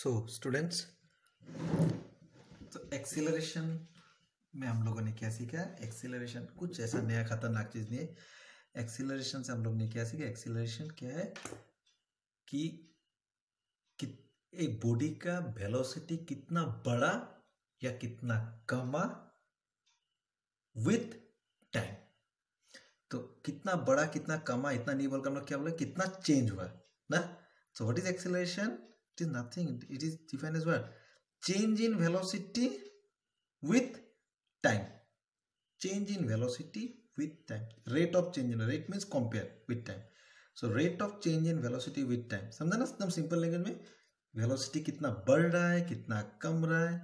So students, तो acceleration में हम लोगों ने क्या सीखा? एक्सीलरेशन कुछ ऐसा नया खतरनाक चीज नहीं है। एक्सीलरेशन से हम लोग ने क्या सीखा? एक्सीलरेशन क्या है कि एक बॉडी का वेलोसिटी कितना बड़ा या कितना कमा विथ टाइम। तो कितना बड़ा कितना कमा इतना नहीं बोलकर हम लोग क्या बोले, कितना चेंज हुआ ना। So what is acceleration? It is nothing, it is defined as what? Change in velocity with time. Change in velocity with time. Rate of change in rate means compare with time. So rate of change in velocity with time. समझा ना एकदम simple language में? Velocity कितना बढ़ रहा है कितना कम रहा है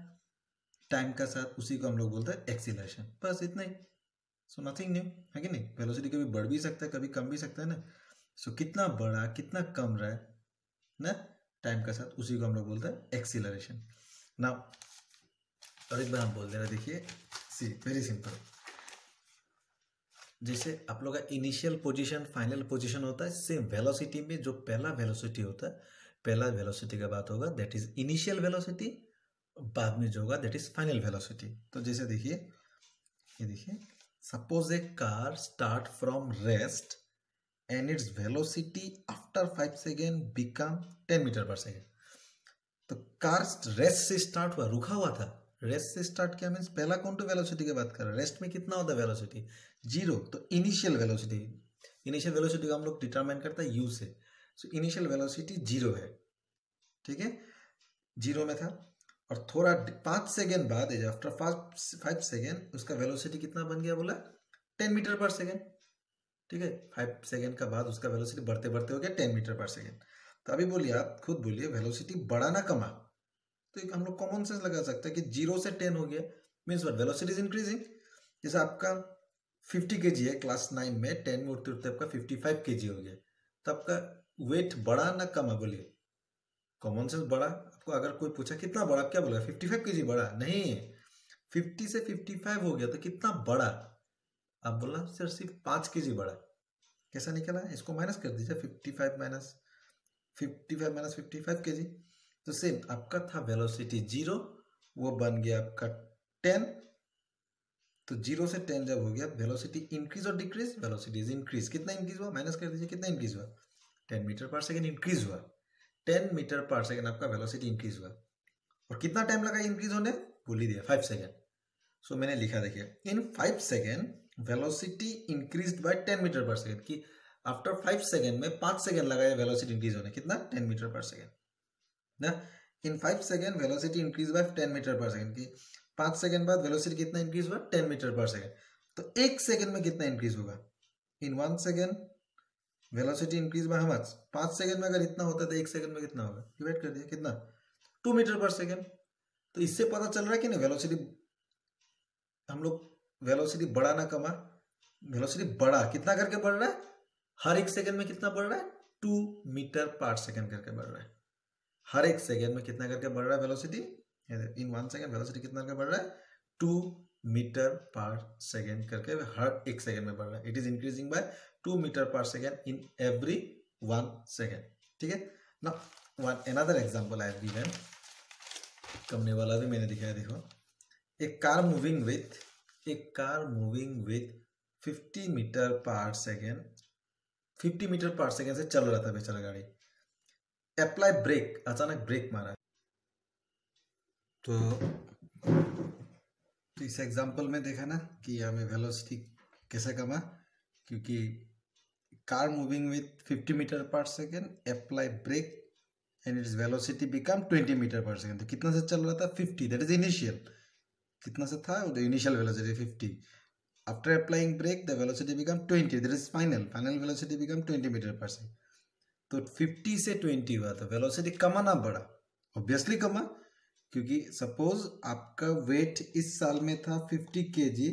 टाइम का साथ, उसी को हम लोग बोलते हैं एक्सीलरेशन। बस इतना ही। सो नथिंग न्यू है कि नहीं? वेलोसिटी कभी बढ़ भी सकता है कभी कम भी सकता है ना। सो कितना बढ़ा कितना कम रहा है ना टाइम का साथ, उसी को हम लोग बोलते हैं एक्सीलरेशन। नाउ और एक बार हम बोल दे रहे, देखिए सी वेरी सिंपल। जैसे आप लोग का इनिशियल पोजीशन फाइनल पोजीशन होता है, सेम वेलोसिटी में जो पहला वेलोसिटी होता है, पहला वेलोसिटी का बात होगा दैट इज इनिशियल वेलोसिटी, बाद में जो होगा दैट इज फाइनल वेलोसिटी। तो जैसे देखिए, ये देखिए, suppose a car start from rest and its velocity after 5 second become 10 metre पर सेकेंड। तो कार रेस्ट से स्टार्ट हुआ, रुका हुआ था। रेस्ट से स्टार्ट किया मीन्स पहला कौन टू वेलोसिटी की बात कर रहे हैं? रेस्ट में कितना होता है वेलोसिटी? 0। तो इनिशियल वेलोसिटी, इनिशियल वेलोसिटी को हम लोग डिटरमाइन करते हैं यू से। सो इनिशियल वेलोसिटी 0 है, ठीक है, 0 में था। और थोड़ा 5 सेकेंड बाद आफ्टर 5 सेकेंड उसका वेलोसिटी कितना बन गया? बोला 10 मीटर पर सेकेंड, ठीक है। 5 सेकेंड का बाद उसका वेलोसिटी बढ़ते बढ़ते हो गया 10 मीटर पर सेकेंड। तो अभी बोलिए, आप खुद बोलिए, वेलोसिटी बढ़ा ना कमा? तो एक हम लोग कॉमन सेंस लगा सकते हैं कि 0 से 10 हो गया means what? Velocity is increasing. जैसे आपका 50 kg है क्लास 9 में, 10 में उठते उठते आपका 55 kg हो गया, तो आपका वेट बढ़ा ना कमा? बोलिए, कॉमन सेंस बढ़ा। आपको अगर कोई पूछा कितना बढ़ा, आप क्या बोला? 55 kg बढ़ा? नहीं, 50 से 55 हो गया तो कितना बढ़ा? आप बोला सर सिर्फ 5 kg बढ़ा। कैसा निकला? इसको माइनस कर दीजिए, 55 माइनस 55 kg। तो सेम आपका था वेलोसिटी 0, वो बन गया आपका 10। तो 0 से 10 जब हो गया, वेलोसिटी इंक्रीज और डिक्रीज? Velocity is increase. कितना इंक्रीज हुआ? माइनस कर दीजिए, कितना इंक्रीज हुआ? 10 मीटर पर सेकेंड इंक्रीज हुआ। 10 मीटर पर सेकेंड आपका वेलोसिटी इंक्रीज हुआ। और कितना टाइम लगा इंक्रीज होने? बोल ही दिया, 5 सेकेंड। सो मैंने लिखा, देखिए, in 5 second velocity increase by 10 metre पर सेकेंड। की आफ्टर 5 सेकेंड में 5 सेकेंड लगाया वेलोसिटी इंक्रीज होने, कितना? 10 मीटर पर सेकेंड ना। In 5 second velocity increase by 10 metre पर सेकेंड। की 5 सेकेंड बाद वेलोसिटी कितना इंक्रीज हुआ? 10 मीटर पर सेकेंड। तो 1 सेकेंड में कितना इंक्रीज होगा? इन 1 second velocity increase bye how much? 5 second में अगर इतना होता है तो 1 सेकेंड में कितना होगा? डिवाइड कर दिया, कितना? 2 मीटर पर सेकेंड। तो इससे पता चल रहा है कि नहीं, वेलोसिटी हम लोग वेलोसिटी बढ़ा ना कमा? वेलोसिटी बढ़ा, कितना करके बढ़ रहा है? हर 1 सेकेंड में कितना बढ़ रहा है? 2 मीटर पर सेकेंड करके बढ़ रहा है। हर 1 सेकेंड में कितना करके बढ़ रहा है वेलोसिटी? इन 1 सेकेंड वेलोसिटी कितना करके बढ़ रहा है? 2 मीटर पर सेकेंड करके हर 1 सेकेंड में बढ़ रहा है। It is increasing by 2 metre पर सेकेंड इन एवरी 1 सेकेंड, ठीक है ना। One another example I have given, कमने वाला भी मैंने दिखाया। देखो, एक कार मूविंग विथ 50 मीटर पर सेकेंड, 50 मीटर पर सेकेंड से चल रहा था बेचारा गाड़ी। अप्लाई ब्रेक, अचानक ब्रेक मारा। तो इस एग्जांपल में देखा ना कि हमें वेलोसिटी कैसे कमा, क्योंकि कार मूविंग विथ 50 मीटर पर second, apply brake and its velocity become 20 metre पर सेकेंड। तो कितना से चल रहा था? 50, दैट इज इनिशियल। कितना से था? Initial velocity 50। After applying brake the velocity become 20, that is final velocity become 20 metre पर सेकेंड। तो 50 से 20 हुआ, तो वेलोसिटी कमा ना बढ़ा? ऑब्वियसली कमा, क्योंकि सपोज आपका वेट इस साल में था 50 kg,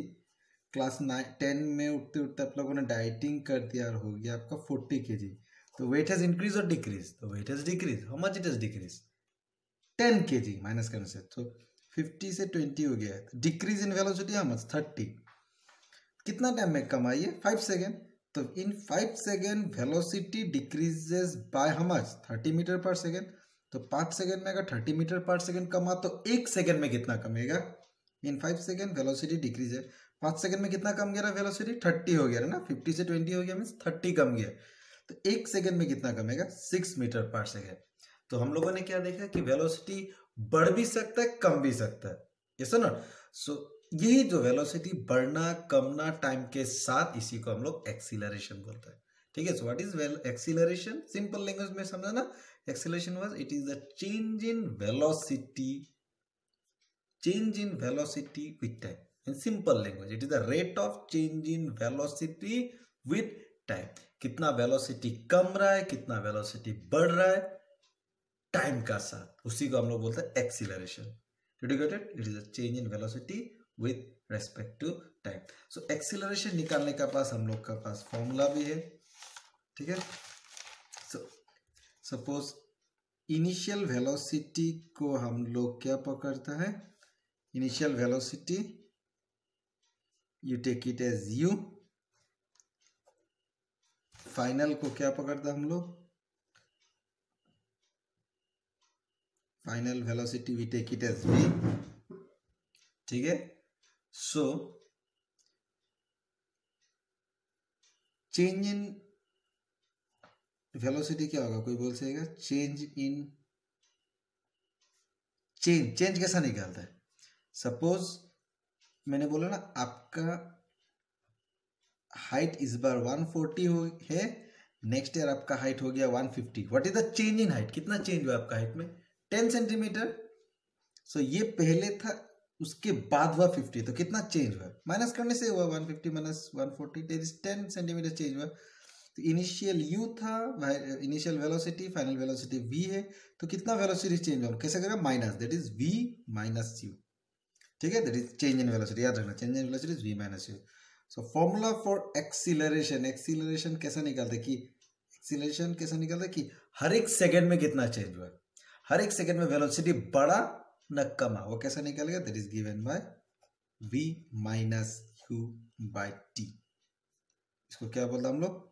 क्लास 10 में उठते उठते आप लोगों ने डाइटिंग कर दिया और हो गया आपका 40 kg। तो वेट हैज इंक्रीज और डिक्रीज? तो weight has decrease. How much it has decrease? 10 kg minus करने से। तो 50 से 20 हो गया। Decrease in velocity how much? 30। कितना टाइम में कम आई है? 5 सेकेंड। तो in 5 second velocity decreases by how much? 30 metre पर सेकेंड। तो 5 सेकेंड में अगर 30 मीटर पर सेकेंड कमा तो 1 सेकेंड में कितना कमेगा? इन 5 सेकेंड वेलोसिटी डिक्रीज है। 5 सेकेंड में कितना कम गया वेलोसिटी? 30 हो गया ना, 50 से 20 हो गया मीन्स 30 कम गया। तो 1 सेकेंड में कितना कमेगा? 6 मीटर पर सेकेंड। तो हम लोगों ने क्या देखा कि वेलोसिटी बढ़ भी सकता है, कम भी सकता है, यस और नॉट? सो यही जो वेलोसिटी बढ़ना कमना टाइम के साथ, इसी को हम लोग एक्सीलरेशन बोलते हैं। ठीक है, सो what is acceleration? Simple language में समझा ना, acceleration was it is the change in velocity with time. In simple language, it is the rate of change in velocity with time. कितना वेलोसिटी कम रहा है, कितना वेलोसिटी बढ़ रहा है टाइम का साथ, उसी को हम लोग बोलते हैं acceleration. Did you get it? It is a change in velocity with respect to time. So acceleration निकालने का पास हम लोग का पास फॉर्मूला भी है। ठीक है, सो सपोज इनिशियल वेलोसिटी को हम लोग क्या पकड़ता है? Initial velocity you take it as u, final को क्या पकड़ता हम लोग? Final velocity we take it as v। ठीक है, सो चेंज इन वेलोसिटी क्या होगा? कोई बोल सकेगा चेंज इन चेंज कैसा निकालता है? सपोज मैंने बोला ना आपका हाइट इस बार 140 हो है, नेक्स्ट ईयर आपका हाइट हो गया 150। What is the change in height? कितना चेंज हुआ आपका हाइट में? 10 सेंटीमीटर। सो ये पहले था, उसके बाद हुआ 50, तो कितना चेंज हुआ? माइनस करने से हुआ 150 minus 140, there is 10 centimetre change हुआ। तो इनिशियल u था, initial velocity, final velocity v है, तो कितना वेलोसिटी चेंज हुआ? कैसे करेगा? Minus, that is v minus u। ठीक है, that is change in velocity, याद रखना, change in velocity is v minus u। So formula for acceleration, acceleration कैसा निकालते कि एक्सीलरेशन कैसा निकालते कि हर एक सेकंड में कितना चेंज हुआ, हर एक सेकंड में वेलोसिटी बढ़ा न कमा, वो कैसा निकालेगा? That is given by v minus u by t। इसको क्या बोलते हम लोग?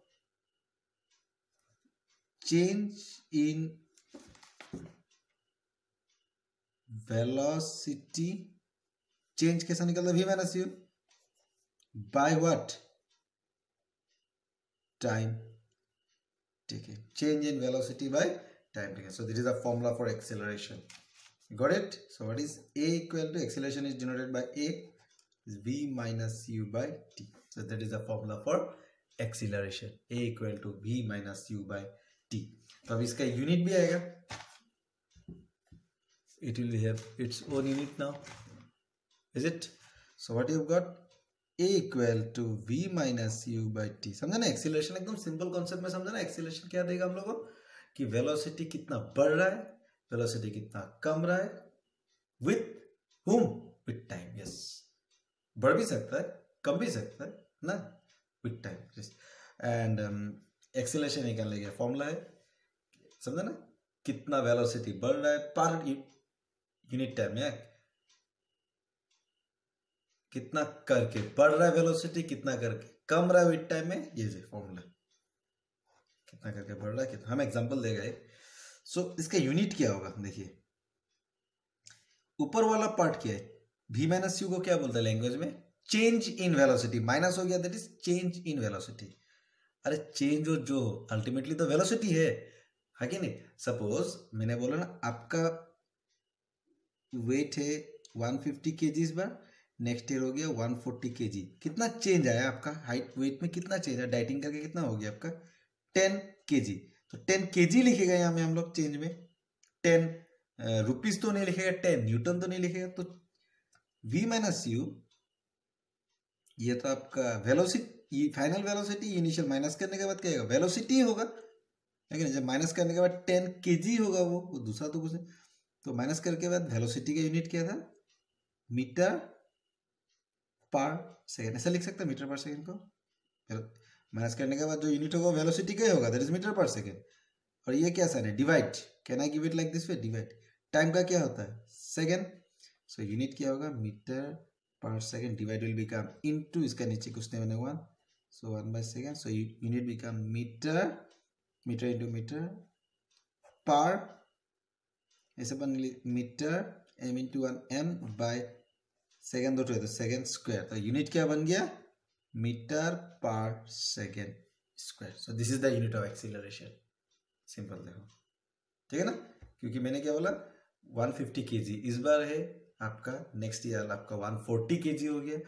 चेंज इन वेलोसिटी, चेंज कैसा निकलता है? v minus u by what? Time. ठीक है, change in velocity by time. ठीक है, so this is the formula for acceleration. Got it? So what is a equal to acceleration is denoted by a is v minus u by t. So that is the formula for acceleration, a equal to v minus u by t. तो अब इसका unit भी आएगा, it will have its own unit now, is it? So what you've got? a equal to v minus u by t। समझा ना? Acceleration एकदम simple concept में समझा ना? एक्सीलरेशन क्या देगा हम लोगों कि वेलोसिटी कितना बढ़ रहा है, वेलोसिटी कितना कम रहा है, with whom? With time. Yes, बढ़ भी सकता है, कम भी सकता है ना, विथ टाइम। एंड एक्सीलरेशन निकालने का फॉर्मूला है, समझा ना? कितना वेलोसिटी बढ़ रहा है पर यूनिट टाइम में, कितना करके बढ़ रहा है वेलोसिटी, कितना करके कम रहा है विथ टाइम में, ये जो फॉर्मूला, कितना करके बढ़ रहा है कितना। हम एग्जांपल देगा एक। सो इसका यूनिट क्या होगा? देखिए ऊपर वाला पार्ट क्या है? v माइनस यू को क्या बोलता है लैंग्वेज में? Change in velocity. माइनस हो गया, that is change in velocity. अरे चेंज हो जो अल्टीमेटली तो वेलोसिटी है कि नहीं? सपोज मैंने बोला ना आपका वेट है 150 kg इस बार, नेक्स्ट ईयर हो गया 140 kg। कितना चेंज आया आपका हाइट वेट में? कितना चेंज आया? डाइटिंग करके कितना हो गया आपका? 10 kg। तो 10 kg लिखेगा यहाँ में हम लोग चेंज में, 10 रुपीज तो नहीं लिखेगा, 10 न्यूटन तो नहीं लिखेगा। तो v माइनस यू, ये तो आपका velocity, final velocity, initial minus करने के बाद क्या होगा? वेलोसिटी होगा, लेकिन जब माइनस करने के बाद 10 kg होगा, वो दूसरा तो कुछ नहीं। तो माइनस करके बाद वेलोसिटी का यूनिट क्या था? मीटर पर सेकेंड, ऐसा लिख सकते हैं मीटर पर सेकेंड को। माइनस करने के बाद जो यूनिट होगा वेलोसिटी का ही होगा, दैट इज मीटर पर सेकेंड। और ये क्या साइन है? Divide. Can I give it like this way? Divide. Time का क्या होता है? सेकेंड। सो यूनिट क्या होगा? मीटर पर second. Divide will become into, इसका नीचे कुछ नहीं बनेगा 1, so 1 by second. So unit become metre, metre into metre पर ऐसे बन metre m into 1 m by second दो तो सेकेंड स्क्वायर, तो यूनिट क्या बन गया, मीटर पर second square. So this is the unit of acceleration. Simple देखो, ठीक है ना, क्योंकि मैंने क्या बोला 150 kg इस बार है आपका, नेक्स्ट ईयर आपका 140 kg हो गया.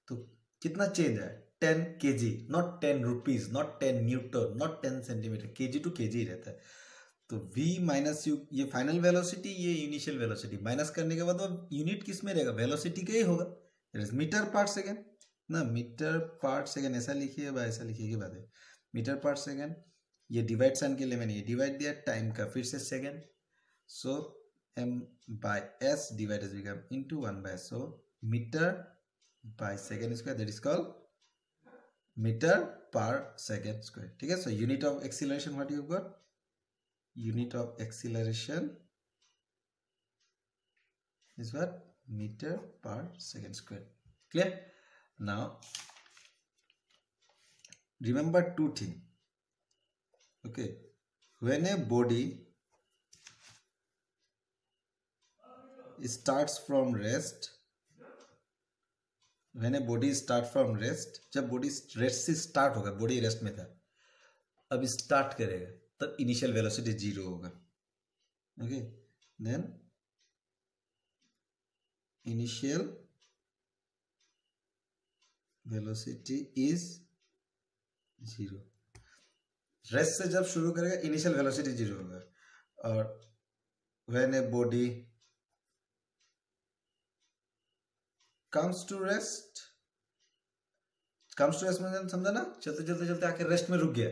तो कितना चेंज है, 10 kg, not 10 rupees, not 10 newton, not 10 centimetre, kg to kg ही रहता है. तो v माइनस यू, ये फाइनल वेलोसिटी, ये इनिशियल वेलोसिटी, माइनस करने के बाद वो यूनिट किस में रहेगा, वेलोसिटी का ही होगा, मीटर पर सेकेंड ना, मीटर पर सेकेंड ऐसा लिखिए या ऐसा लिखिए की बात है, मीटर पर सेकेंड. ये डिवाइड साइन के लिए मैंने ये डिवाइड दिया, टाइम का फिर से second, so m by s divided become into 1 by s, so meter by second square, that is called meter per second square. ठीक है, so unit of acceleration what you've got, unit of acceleration is what, meter per second square. Clear? Now remember two things. Okay, when a body starts from rest, when a body start from rest, जब body rest से start होगा, body rest में था, अब start करेगा, तब initial velocity 0 होगा. Okay, then initial velocity is 0. Rest से जब शुरू करेगा इनिशियल वेलोसिटी 0 होगा. और when a body comes to rest में समझा ना, चलते चलते चलते आके रेस्ट में रुक गया,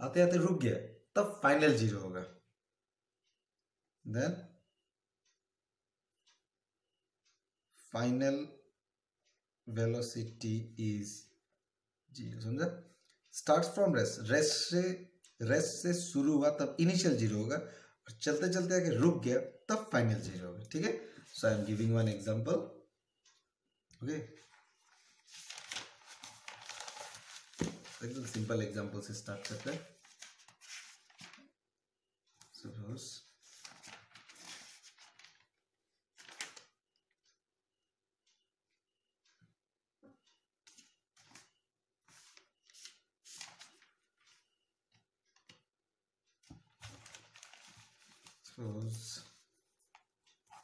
आते आते रुक गया, तब फाइनल 0 होगा. Then final velocity is 0. समझा, स्टार्ट फ्रॉम रेस्ट, रेस्ट से शुरू हुआ तब इनिशियल 0 होगा, और चलते चलते आके रुक गया तब फाइनल 0 होगा. ठीक है, so I am giving one example. Okay, एकदम सिंपल एग्जांपल से स्टार्ट करते हैं. Suppose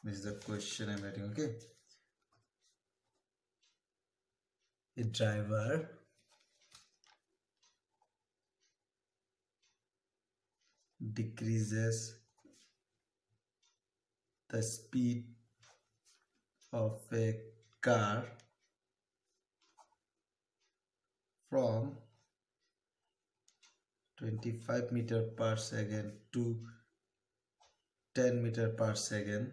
this is the question I'm writing. Okay, a driver decreases the speed of a car from 25 meter per second to 10 meter per second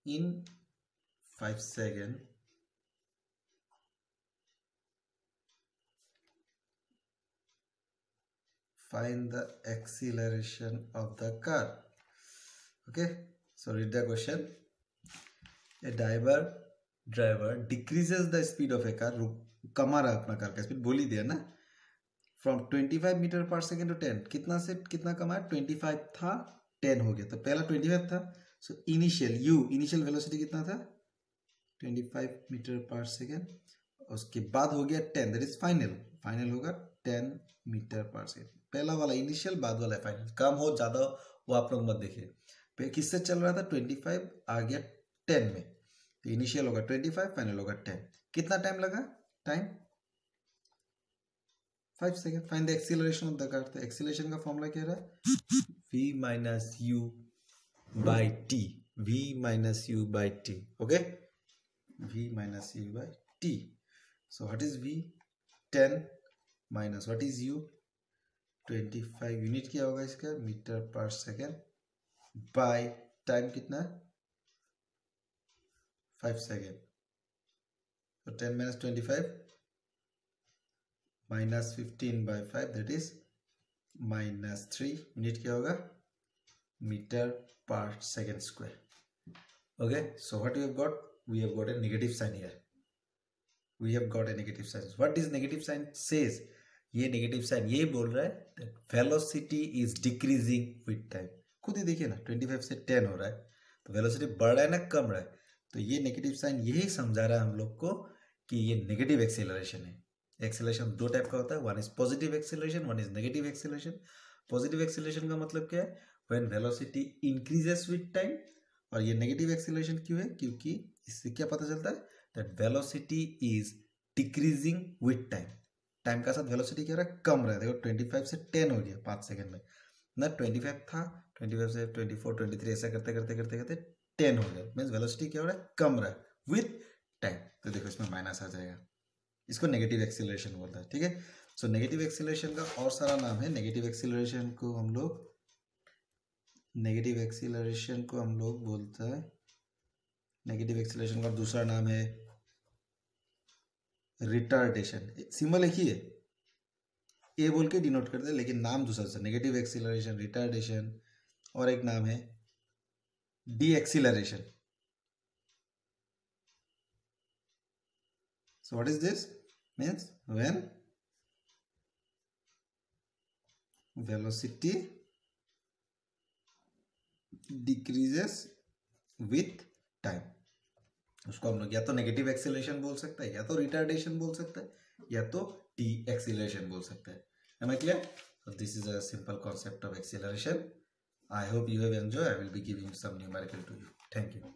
in 5 seconds. Find the acceleration of the car. Okay, so read the question. A driver decreases the speed of a car. कमा रहा अपना car का speed, बोल ही दिया ना, from 25 metre पर second to 10. कितना से कितना कमाया, 25 था 10 हो गया, तो पहला 25 था. सो इनिशियल वेलोसिटी कितना था, 25 मीटर पर सेकेंड, उसके बाद हो गया 10, दैट इज फाइनल होगा 10 मीटर पर सेकेंड. पहला वाला इनिशियल, बाद वाला फाइनल. कम हो ज्यादा वो आप लोग मत देखिए. किससे चल रहा था, 25 आ गया 10 में, तो इनिशियल होगा 25, फाइनल होगा 10. कितना टाइम लगा, time 5 second. Find the acceleration of the car. तो एक्सीलरेशन का फॉर्मूला क्या रहा, v minus you by T, v minus you by T. Okay, v minus you by T. So what is v, 10 minus what is u, 25. Unit क्या होगा इसका, metre पर second, by time कितना, 5 second. तो 10 minus 25 minus 15 by 5, that is minus 3. Unit क्या होगा, metre पर second square. Okay, so what we have got a negative sign here. We have got a negative sign. What is negative sign says, ये negative sign ये बोल रहा है that velocity is decreasing with time. खुद ही देखिए ना 25 से 10 हो रहा है, तो वेलोसिटी बढ़ रहा है ना कम रहा है। तो ये नेगेटिव साइन यही समझा रहा है हम लोग को कि ये नेगेटिव एक्सेलरेशन है। एक्सेलरेशन दो टाइप का होता है, one is positive acceleration, one is negative acceleration. Positive acceleration का मतलब क्या है, when velocity increases with time. और ये नेगेटिव एक्सेलरेशन क्यों है, क्योंकि इससे क्या पता चलता है that velocity is decreasing with time. Time का साथ वेलोसिटी क्या हो रहा है, कम रहा है। देखो 25 से 10 हो गया 5 सेकंड में ना, 25 था, 25 से 24 23 ऐसा करते करते करते करते 10 हो गया। मीन्स वेलोसिटी क्या हो रहा है, कम रहा है विथ टाइम। तो देखो इसमें माइनस आ जाएगा, इसको नेगेटिव एक्सीलरेशन बोलता है। ठीक है, सो नेगेटिव एक्सीलरेशन का और सारा नाम है। नेगेटिव एक्सीलरेशन को हम लोग बोलता है, नेगेटिव एक्सीलरेशन का दूसरा नाम है रिटार्डेशन। सिंबल एक ही है, ए बोल के डिनोट करते हैं, लेकिन नाम दूसरा सा, नेगेटिव एक्सीलरेशन, रिटार्डेशन, और एक नाम है D acceleration. So what is this? Means when velocity decreases with time, उसको हम लोग या तो नेगेटिव एक्सीलरेशन बोल सकते हैं, या तो रिटार्डेशन बोल सकते हैं, या तो डी एक्सीलरेशन बोल सकते हैं। Am I clear? So this is a simple concept of acceleration. I hope you have enjoyed. I will be giving some numerical to you. Thank you.